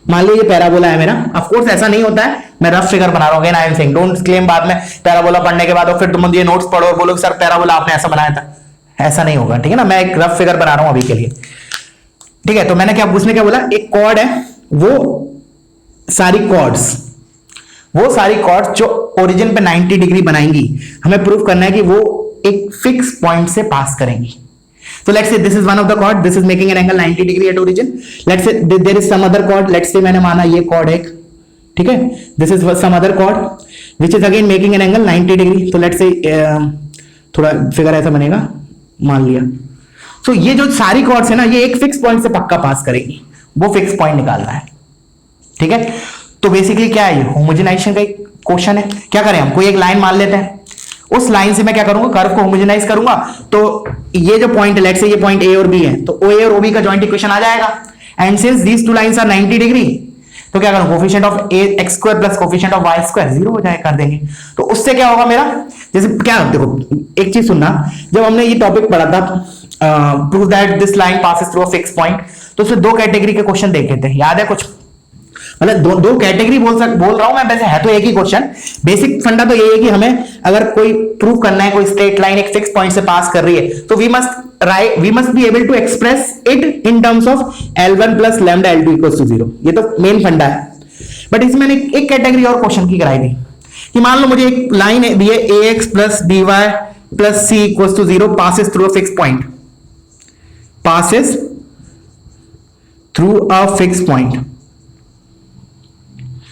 मान लो ये पैराबोला है मेरा। ऑफ कोर्स ऐसा नहीं होता है, मैं रफ फिगर बना रहा हूं, I am saying don't claim बाद में पैराबोला पढ़ने के बाद और फिर तुम ये नोट्स पढ़ो और बोलो सर पैराबोला आपने ऐसा बनाया था, ऐसा नहीं होगा, ठीक है ना। मैं एक रफ फिगर बना रहा हूं अभी के लिए, ठीक है। तो मैंने क्या, उसने क्या बोला, एक कॉर्ड है, वो सारी कॉर्ड्स जो ओरिजिन पे 90 डिग्री बनाएंगी, हमें प्रूव करना है कि वो एक फिक्स पॉइंट से पास करेंगी। So let's say this is one of the chord, this is making an angle 90 degree at origin. Let's say there is some other chord, let's say मैंने माना ये chord एक, ठीक है, this is some other chord which is again making an angle 90 degree. तो let's say थोड़ा figure ऐसा बनेगा, मान लिया। So ये जो सारी chords है ना, ये एक फिक्स पॉइंट से पक्का पास करेगी, वो फिक्स पॉइंट निकालना है, ठीक है। तो बेसिकली क्या है, ये होमोजेनाइजेशन का एक क्वेश्चन है। क्या करें हम, कोई एक लाइन मान लेते हैं, उस लाइन से मैं क्या करूंगा, कर्व को होमोजेनाइज करूंगा। तो ये जो पॉइंट है, लेट्स से ये पॉइंट ए और बी है, तो ओ ए और ओ बी का जॉइंट इक्वेशन आ जाएगा। And since these two lines are 90 degree, तो क्या करूं, coefficient of a x square plus coefficient of y square 0 हो जाए, कर देंगे। तो उससे क्या होगा मेरा, जैसे क्या, देखो एक चीज सुनना, जब हमने ये टॉपिक पढ़ा था prove that this line passes through a fix point, तो उसमें 2 कैटेगरी के क्वेश्चन देखे थे, याद है कुछ, मतलब दो कैटेगरी बोल रहा हूं मैं, वैसे है तो एक ही क्वेश्चन। बेसिक फंडा तो ये है कि हमें अगर कोई प्रूव करना है कोई स्ट्रेट लाइन एक फिक्स पॉइंट से पास कर रही है, तो we must be able to express it in terms of L1 plus lambda L2 equals to 0। ये तो मेन फंडा है। बट इसमें मैंने एक कैटेगरी और क्वेश्चन की कराई थी कि मान लो मुझे एक लाइन दी है ax plus by plus c equals to 0 passes through a fix point, passes through a fix point.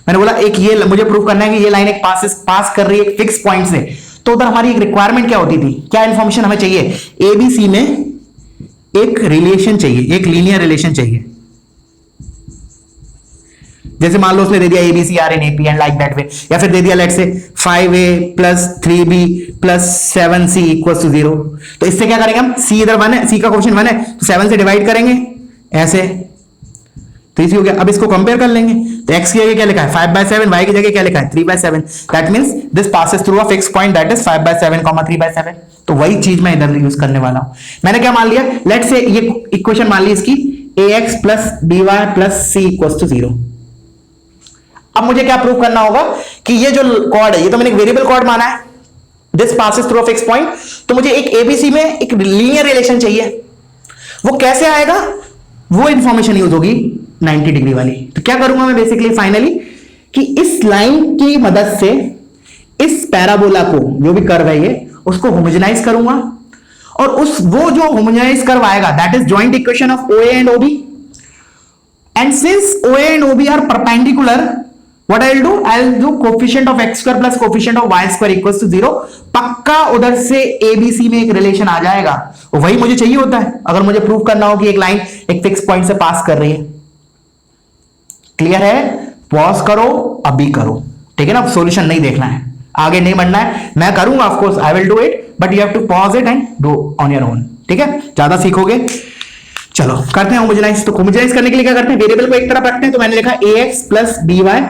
मैंने बोला एक ये मुझे प्रूव करना है कि ये लाइन एक पास कर रही है एक फिक्स पॉइंट से, तो उधर हमारी एक रिक्वायरमेंट क्या होती थी, क्या इंफॉर्मेशन हमें चाहिए, एबीसी में एक रिलेशन चाहिए, एक लीनियर रिलेशन चाहिए। जैसे मान लो उसने दे दिया ABC are in AP and like that way, या फिर दे दिया let's say 5a plus 3b plus 7c equals to 0। तो इससे क्या करेंगे हम, c इधर 1 है, c का कोएफिशिएंट 1 है, तो 7 से डिवाइड करेंगे ऐसे, तो इसी हो गया। अब इसको कंपेयर कर लेंगे, तो x की जगह क्या लिखा है 5/7, y की जगह क्या लिखा है 3/7। That means this passes through a fix point that is 5/7, 3/7। तो वही चीज मैं इधर यूज करने वाला हूं। मैंने क्या मान लिया, लेट्स से ये इक्वेशन मान ली इसकी ax plus by plus c equals to 0। अब मुझे क्या प्रूव करना होगा कि ये जो कॉर्ड है, ये तो मैंने एक वेरिएबल कॉर्ड माना है, this passes through a fix point, तो मुझे एक एबीसी में एक लीनियर रिलेशन चाहिए। वो कैसे आएगा, वो इंफॉर्मेशन यूज होगी 90 डिग्री वाली। तो क्या करूंगा मैं बेसिकली फाइनली कि इस लाइन की मदद से इस पैराबोला को, जो भी कर्व है ये, उसको होमोजेनाइज करूंगा, और उस वो जो होमोजेनाइज कर्व आएगा that is joint equation of OA and OB, and since OA and OB are perpendicular, what I'll do coefficient of x square plus coefficient of y square equals to 0। पक्का उधर से ABC में एक relation आ जाएगा, वही मुझे चाहिए होता है अगर मुझे प्रूव करना हो कि एक लाइन एक फिक्स पॉइंट से पास कर रही है। क्लियर है? पॉज करो, अभी करो, ठीक है ना? सॉल्यूशन नहीं देखना है, आगे नहीं बढ़ना है, मैं करूंगा of course, I will do it, but you have to pause it and do on your own, ठीक है? ज्यादा सीखोगे। चलो करते हैं होमोजेनाइज। तो होमोजेनाइज करने के लिए क्या करते हैं, वेरिएबल को एक तरफ रखते हैं, तो मैंने लिखा ax प्लस by।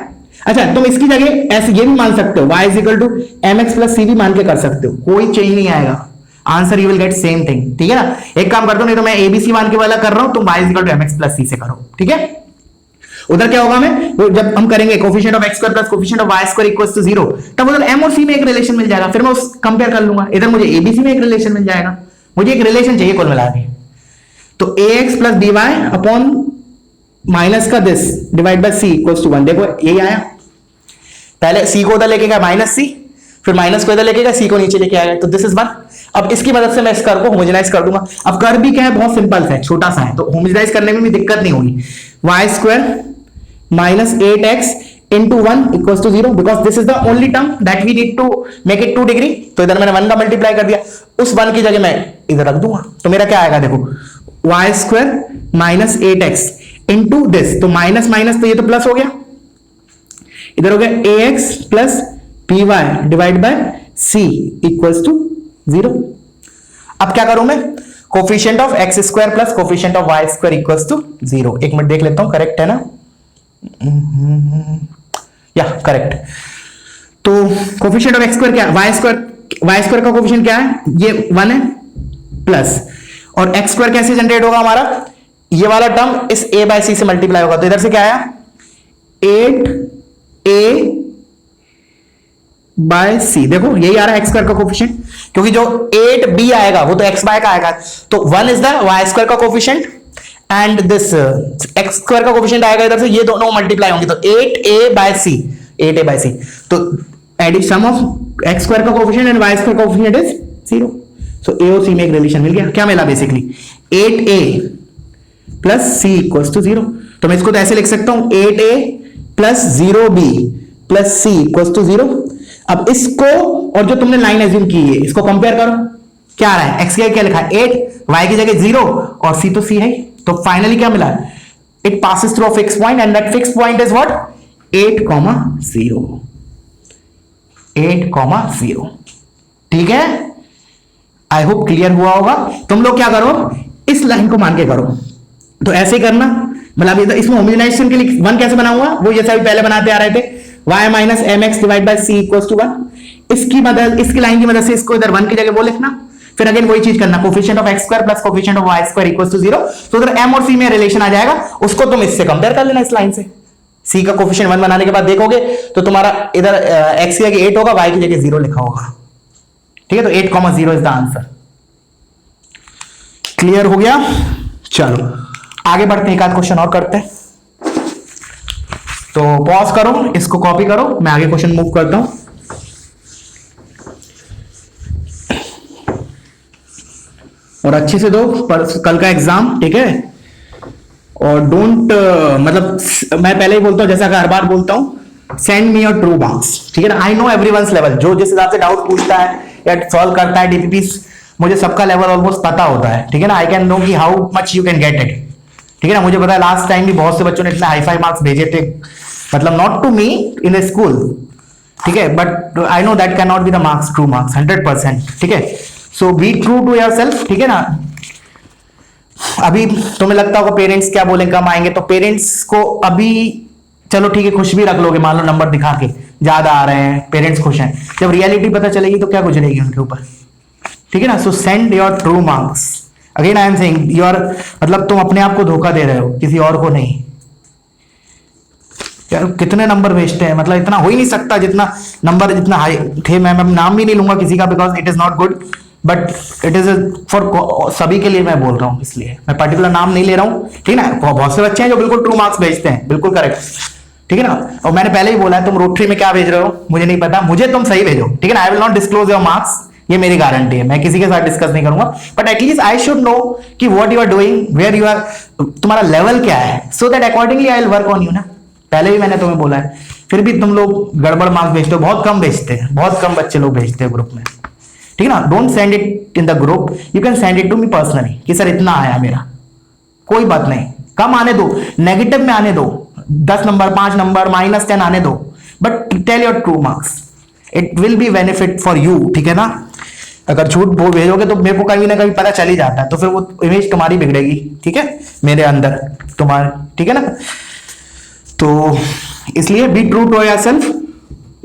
अच्छा, तुम इसकी जगह ऐसे ये भी मान सकते हो, y is equal to mx plus c भी मान के कर सकते हो, कोई चेंज नहीं आएगा, answer you will get same thing, ठीक है ना? एक काम कर दो, नहीं तो मैं abc मान के वाला कर रहा हूं, तुम y is equal to mx plus c से करो, ठीक है? उधर क्या होगा, मैं वो जब हम करेंगे coefficient of x square plus coefficient of y square equals to 0, तब उधर m और c में एक रिलेशन मिल जाएगा, फिर मैं उस कंपेयर कर लूंगा, इधर मुझे abc में एक रिलेशन मिल जाएगा, मुझे एक रिलेशन चाहिए कुल मिला के। तो ax plus by upon minus का this divide by c equals to 1, देखो यही आया। पहले c को उधर लेके गया माइनस c, फिर माइनस को इधर लेके गया, c को नीचे लेके आया, तो दिस इज 1। अब इसकी मदद से मैं इस कर्व को होमोजेनाइज कर दूंगा। अब कर्व भी क्या है, बहुत सिंपल सा है, छोटा सा है, तो होमोजेनाइज करने में भी दिक्कत नहीं होगी। y square minus 8x into 1 equals to 0, because this is the only term that we need to make it 2 degree. तो इधर मैंने 1 का मल्टीप्लाई कर दिया, उस 1 की जगह मैं इधर रख दूंगा, तो मेरा क्या आएगा, देखो y square minus 8x into this, तो माइनस माइनस तो ये तो प्लस हो गया, इधर हो गया ax plus by divide by c equals to 0। अब क्या करूं मैं, coefficient of x square plus coefficient of y square equals to 0। एक मिनट देख लेता हूं, करेक्ट है ना? या करेक्ट। तो कोफिशिएंट ऑफ x स्क्वायर क्या है, y स्क्वायर का कोफिशिएंट क्या है, ये 1 है प्लस, और x स्क्वायर कैसे जनरेट होगा हमारा, ये वाला टर्म इस a बाय c से मल्टीप्लाई होगा, तो इधर से क्या आया 8a बाय c, देखो यही आ रहा है x स्क्वायर का कोफिशिएंट, क्योंकि जो 8b आएगा वो तो x बाय का आएगा, तो 1 इज द y स्क्वायर का coefficient and this x square का कोफिशिएंट आएगा इधर से, ये दोनों मल्टीप्लाई होंगे, तो 8a by c, 8a by c, तो addition sum of x square का कोफिशिएंट एंड y स्क्वायर का कोफिशिएंट इज 0। सो a और c में एक रिलेशन मिल गया, क्या मिला basically 8a plus c equals to 0। तो मैं इसको तो ऐसे लिख सकता हूं 8a plus 0b plus c equals to 0। अब इसको और जो तुमने लाइन एज्यूम की है इसको कंपेयर करो, क्या आ रहा है, x की क्या लिखा है 8, y की जगह 0 और c तो c है, तो फाइनली क्या मिला, it passes through a fix point and that fix point is what 8,0, 8,0, ठीक है? आई होप क्लियर हुआ होगा। तुम लोग क्या करो, इस लाइन को मान के करो, तो ऐसे ही करना, मतलब इसमें होमोजेनाइजेशन के लिए 1 कैसे बनाऊंगा, वो जैसा भी पहले बनाते आ रहे थे, y minus mx divide by c equals to 1। इसकी मदद, इसकी लाइन की मदद से इसको इधर 1 की जगह वो लिखना, फिर अगेन वही चीज करना, coefficient of x square plus coefficient of y square equals to 0, तो उधर m और c में रिलेशन आ जाएगा, उसको तुम इससे कंपेयर कर लेना, इस लाइन से। c का कोफिशिएंट 1 बनाने के बाद देखोगे तो तुम्हारा इधर x की जगह 8 होगा, y की जगह 0 लिखा होगा, ठीक है? तो 8,0 इज द आंसर। क्लियर हो गया? चलो आगे बढ़ते हैं, एक आध क्वेश्चन और करते हैं। तो पॉज करो, इसको कॉपी करो, मैं आगे क्वेश्चन मूव करता हूं। और अच्छे से दो कल का एग्जाम, ठीक है? और डोंट मतलब मैं पहले ही बोलता हूं, जैसा कि हर बार बोलता हूं, send me your true marks, ठीक है ना? आई नो एवरीवन्स लेवल, जो जिस हिसाब से डाउट पूछता है या सॉल्व करता है डीपीपी, मुझे सबका लेवल ऑलमोस्ट पता होता है, ठीक है ना? आई कैन नो कि how much you can get it, ठीक है ना? मुझे पता है लास्ट टाइम भी बहुत से बच्चों ने इतने हाई फाई मार्क्स भेजे थे, मतलब not to me in the school, ठीक है? But I know that can not be the marks, true marks 100%, ठीक है? So be true to yourself, ठीक है ना? अभी तुम्हें लगता होगा पेरेंट्स क्या बोले, कम आएंगे, तो पेरेंट्स को अभी चलो ठीक है खुश भी रख लोगे, मान लो नंबर दिखा के ज्यादा आ रहे हैं, पेरेंट्स खुश हैं, जब रियलिटी पता चलेगी तो क्या गुजरेगी उनके ऊपर, ठीक है ना? सो send your true marks, again I am saying your, मतलब तुम अपने आप को धोखा दे रहे हो, किसी और को नहीं, यार कितने नंबर भेजते हैं, मतलब इतना हो ही नहीं सकता जितना नंबर जितना हाई थे। मैं नाम भी नहीं लूंगा किसी का, because it is not good, but it is for सभी के लिए मैं बोल रहा हूँ, इसलिए मैं पर्टिकुलर नाम नहीं ले रहा हूँ, ठीक है ना। बहुत से बच्चे हैं जो बिल्कुल ट्रू मार्क्स भेजते हैं, बिल्कुल करेक्ट, ठीक है ना। और मैंने पहले ही बोला है, तुम रोटरी में क्या भेज रहे हो मुझे नहीं पता, मुझे तुम सही भेजो, ठीक है ना। I will not disclose your marks, ये मेरी गारंटी है, मैं किसी के साथ डिस्कस नहीं करूंगा, but at least I should know कि what you are doing, where you are, तुम्हारा लेवल क्या है, so that accordingly I will work on you ना। पहले भी मैंने तुम्हें बोला है, फिर भी तुम लोग गड़बड़ मार्क्स भेजते हो, बहुत कम भेजते हैं, बहुत कम बच्चे लोग भेजते हैं ग्रुप में, ठीक है ना। Don't send it in the group, you can send it to me personally कि सर इतना आया मेरा, कोई बात नहीं, कम आने दो, नेगेटिव में आने दो, 10 नंबर 5 नंबर -10 आने दो, but tell your true marks, it will be benefit for you, ठीक है ना। अगर झूठ वो भेजोगे तो मेरे को कभी ना कभी पता चल ही जाता है, तो फिर वो इमेज तुम्हारी बिगड़ेगी, ठीक है, मेरे अंदर तुम्हारे, ठीक है ना। तो इसलिए बी ट्रू टू योरसेल्फ,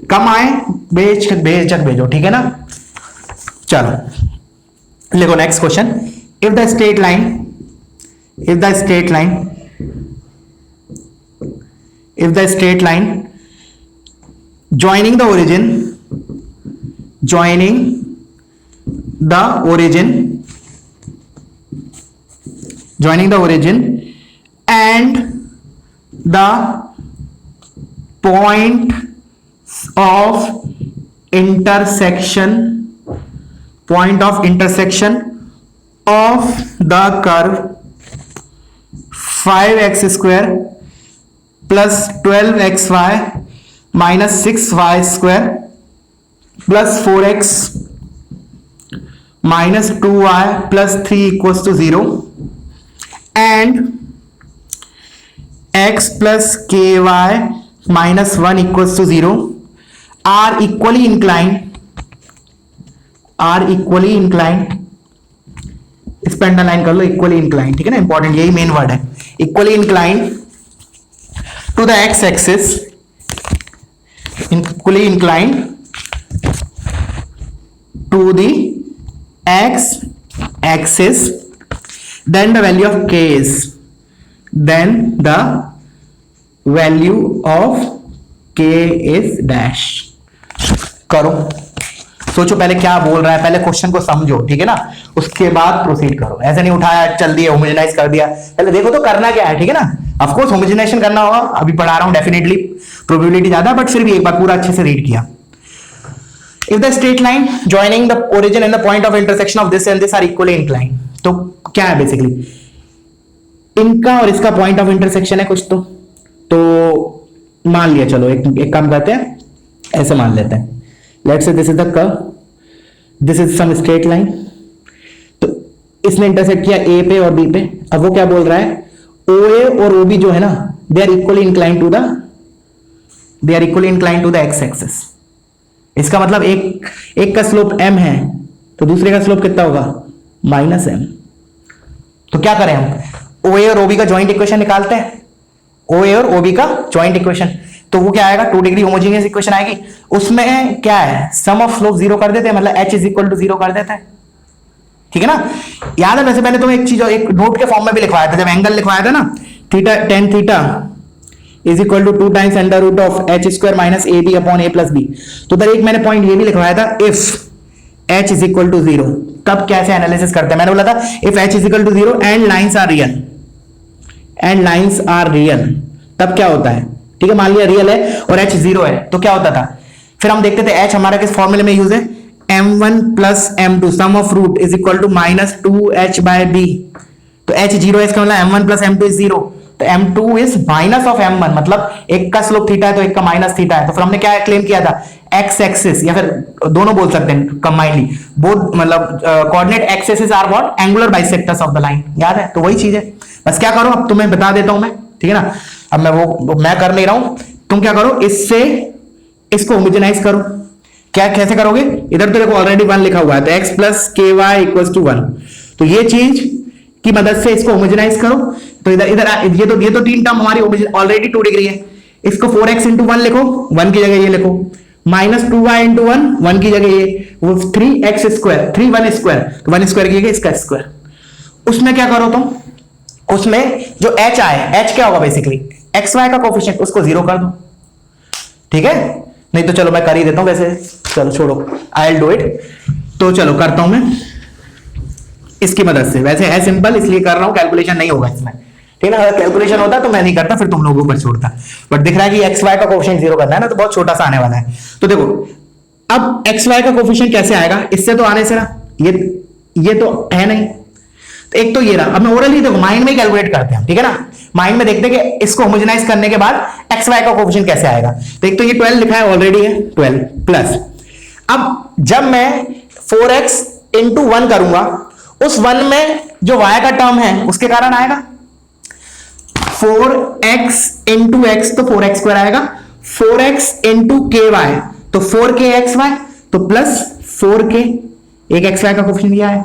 कम आए बेझक भेजो, ठीक है ना। चलो लिखो next question, if the straight line joining the origin and the point of intersection of the curve 5x square plus 12xy minus 6y square plus 4x minus 2y plus 3 equals to 0 and x plus ky minus 1 equals to 0 are equally inclined इस पे underline कर लो, equally incline, ठीक है ना, important यही main word है, equally incline to the x axis, equally inclined to the x axis, then the value of k is dash। करो, सोचो पहले क्या बोल रहा है, पहले क्वेश्चन को समझो, ठीक है ना, उसके बाद प्रोसीड करो। ऐसे नहीं उठाया चल दिया होमोजेनाइज कर दिया, पहले देखो तो करना क्या है, ठीक है ना। ऑफ कोर्स होमोजेनाइजेशन करना होगा, अभी पढ़ा रहा हूं, डेफिनेटली प्रोबेबिलिटी ज्यादा, बट फिर भी एक बार पूरा अच्छे से रीड किया। If the straight line joining the origin and the point of intersection of this and this are equally incline, तो क्या है बेसिकली, इनका और इसका पॉइंट ऑफ इंटरसेक्शन है कुछ, तो मान लिया, चलो एक काम करते हैं, ऐसे मान लेते हैं, let's say this is the curve, this is some straight line, तो इसने इंटरसेक्ट किया ए पे और बी पे। अब वो क्या बोल रहा है, OA और OB जो है ना, they are equally incline to the x axis. इसका मतलब एक का स्लोप m है, तो दूसरे का स्लोप कितना होगा, -m। तो क्या करें हम, OA और OB का जॉइंट इक्वेशन निकालते हैं, OA और OB का जॉइंट इक्वेशन, तो वो क्या आएगा, 2 डिग्री होमोजेनियस इक्वेशन आएगी, उसमें क्या है, सम ऑफ स्लोप 0 कर देते हैं, मतलब h इज इक्वल टू 0 कर देते हैं, ठीक है ना। याद है, वैसे मैंने तुम्हें एक चीज एक नोट के फॉर्म में भी लिखवाया था, जब एंगल लिखवाया था ना, theta tan theta is equal to 2 times under root of h square minus AB upon A plus B। तो उधर एक मैंने पॉइंट ये भी लिखवाया था, if h is equal to 0, तब कैसे एनालिसिस करते हैं, मैंने बोला था if h is equal to 0 and lines are real, तब क्या होता है, ठीक है, मान लिया रियल है और h 0 है, तो क्या होता था, फिर हम देखते थे h हमारा किस फॉर्मूले में यूज है, m1 plus m2 sum of root is equal to -2h by b, तो h 0 है, इसका मतलब m1 प्लस m2 इज 0, तो m2 is minus of m1, मतलब एक का स्लोप थीटा है तो एक का माइनस थीटा है, तो फिर हमने क्या क्लेम किया था, x एक्सिस, या फिर दोनों बोल सकते हैं कंबाइनली, बोथ मतलब coordinate axis are what, angular bisectors of the line, याद है, तो वही चीज है। बस क्या करो, अब तुम्हें बता देता हूं मैं, ठीक है ना, अब मैं कर नहीं रहा हूं, तुम क्या करो, इससे इसको होमोजेनाइज करो। क्या कैसे करोगे, इधर तो देखो ऑलरेडी 1 लिखा हुआ है, तो x प्लस के वाई इक्वल टू 1, तो ये चीज की मदद से इसको होमोजेनाइज करो, तो इधर ये तो 3 टर्म हमारी ऑलरेडी 2 डिग्री है, इसको 4x इंटू 1 लिखो, 1 की जगह ये लिखो, -2y इंटू 1 की जगह ये, वो 3x स्क्वायर, 1 स्क्वायर, तो 1 स्क्वायर की जगह इसका स्क्वायर। उसमें क्या करो तुम, उसमें जो h आए, h क्या होगा बेसिकली, एक्स वाई का कोफिशिएंट उसको 0 कर दो, ठीक है। नहीं तो चलो मैं कर ही देता हूं वैसे, चलो छोड़ो, आई विल डू इट। तो चलो करता हूं मैं इसकी मदद से, वैसे है सिंपल इसलिए कर रहा हूं, कैलकुलेशन नहीं होगा इसमें, ठीक है ना। अगर कैलकुलेशन होता तो मैं नहीं करता, फिर तुम लोगों को ऊपर छोड़ता, बट दिख रहा है कि एक्स वाई का कोफिशिएंट 0 करना है ना, तो बहुत छोटा सा आने वाला है। तो देखो अब एक्स वाई का कोफिशिएंट कैसे आएगा, इससे तो आने से ना, ये तो है नहीं, तो एक तो ये रहा। अब मैं ओरली देखो माइंड में कैलकुलेट करते हैं, ठीक है ना, माइंड में देखते हैं कि इसको होमोजेनाइज करने के बाद एक्स वाई का कोफिशिएंट कैसे आएगा। तो एक तो ये 12 लिखा है ऑलरेडी है, 12 प्लस, अब जब मैं 4x इंटू 1 करूंगा, उस 1 में जो y का टर्म है उसके कारण आएगा 4x इंटू एक्स, तो 4x स्क्वायर आएगा, 4x इंटू के वाई तो 4k xy, तो प्लस 4k, एक xy का कोफिशिएंट दिया है,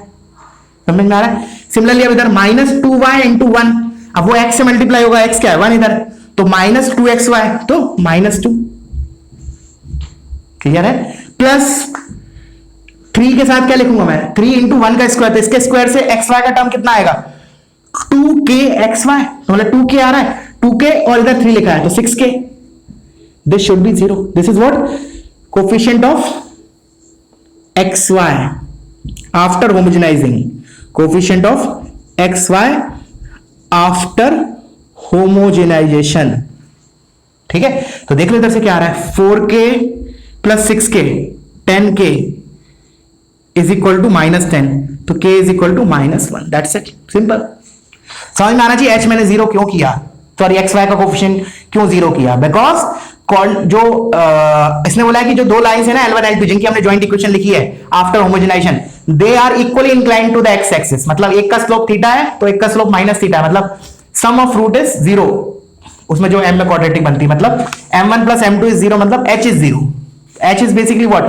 समझ में आ रहा है। सिमिलरली अब इधर माइनस 2y इंटू 1, अब वो x से मल्टीप्लाई होगा, x क्या है 1 इधर, तो माइनस 2xy तो माइनस 2, क्लियर है। प्लस 3 के साथ क्या लिखूंगा मैं, 3 इंटू 1 का स्क्वायर, तो इसके स्क्वायर से xy का टर्म कितना आएगा 2k xy, तो मतलब 2k आ रहा है, 2k और इधर 3 लिखा है तो 6k, this should be 0, this is what coefficient of xy after homogenising, coefficient of xy after homogenisation, ठीक है। तो देख लो इधर से क्या आ रहा है, 4k plus 6k 10k is equal to -10, तो k is equal to -1, that's it, simple. समझ में आना चाहिए h मैंने 0 क्यों किया, सॉरी एक्स वाई का कोफिशिएंट क्यों 0 किया, बिकॉज जो इसने बोला है कि जो दो लाइंस है ना L1 L2 जिनकी हमने जॉइंट इक्वेशन लिखी है after homogenisation, they are equally inclined to the x axis, मतलब एक का स्लोप थीटा है तो एक का स्लोप माइनस थीटा है, मतलब सम ऑफ रूट इज 0, उसमें जो m में क्वाड्रेटिक बनती है, मतलब m1 प्लस m2 इज 0, मतलब h is 0, h is basically what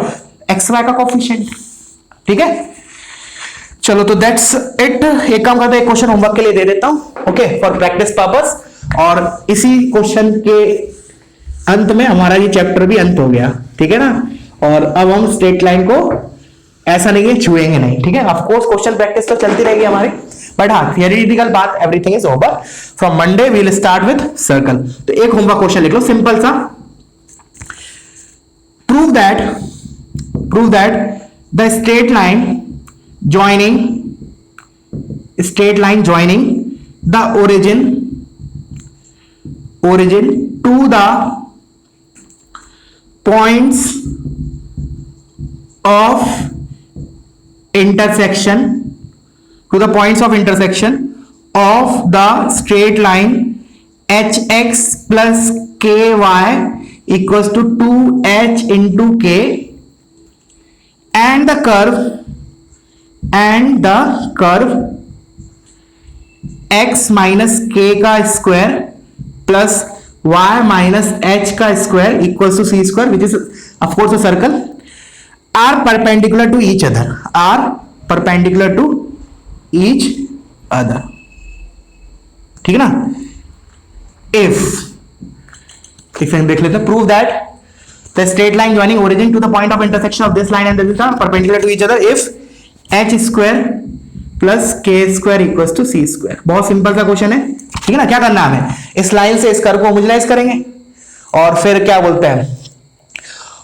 x y का कोफिशिएंट, ठीक है। चलो तो दैट्स इट, एक काम करते हैं, एक क्वेश्चन होमवर्क के लिए दे देता हूं, ओके, फॉर प्रैक्टिस पर्पस, और इसी क्वेश्चन के अंत में हमारा ये चैप्टर भी अंत हो गया, ठीक है ना। और अब हम स्ट्रेट लाइन को ऐसा नहीं है छुएंगे नहीं, ठीक है। ऑफ कोर्स क्वेश्चन प्रैक्टिस तो चलती रहेगी हमारी, बट हाँ थियोरेटिकल बात everything is over, from Monday we will start with circle. तो एक होमवर्क क्वेश्चन लिख लो सिंपल सा, prove that the straight line joining the origin to the points of intersection of the straight line hx plus ky equals to 2h into k and the curve x minus k का square plus y minus h का square equals to c square which is of course a circle are perpendicular to each other, ठीक है ना। if एक second देख लेते हैं, prove that the straight line joining origin to the point of intersection of this line and this are perpendicular to each other if h square plus k square equals to c square। बहुत simple सा question है, ठीक है ना। क्या करना है हमें, इस लाइन से इस कर्व को होमोजेनाइज करेंगे और फिर क्या बोलते हैं,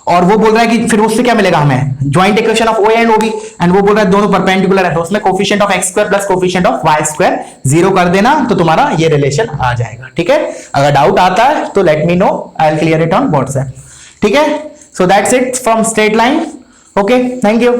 और वो बोल रहा है कि फिर उससे क्या मिलेगा हमें, joint equation of O and OB, एंड वो बोल रहा है दोनों परपेंडिकुलर है तो उसमें coefficient of x square plus coefficient of y square 0 कर देना, तो तुम्हारा ये रिलेशन आ जाएगा, ठीक है। अगर डाउट आता है तो let me know, I will clear it on WhatsApp, ठीक है। So that's it from straight line, okay, thank you.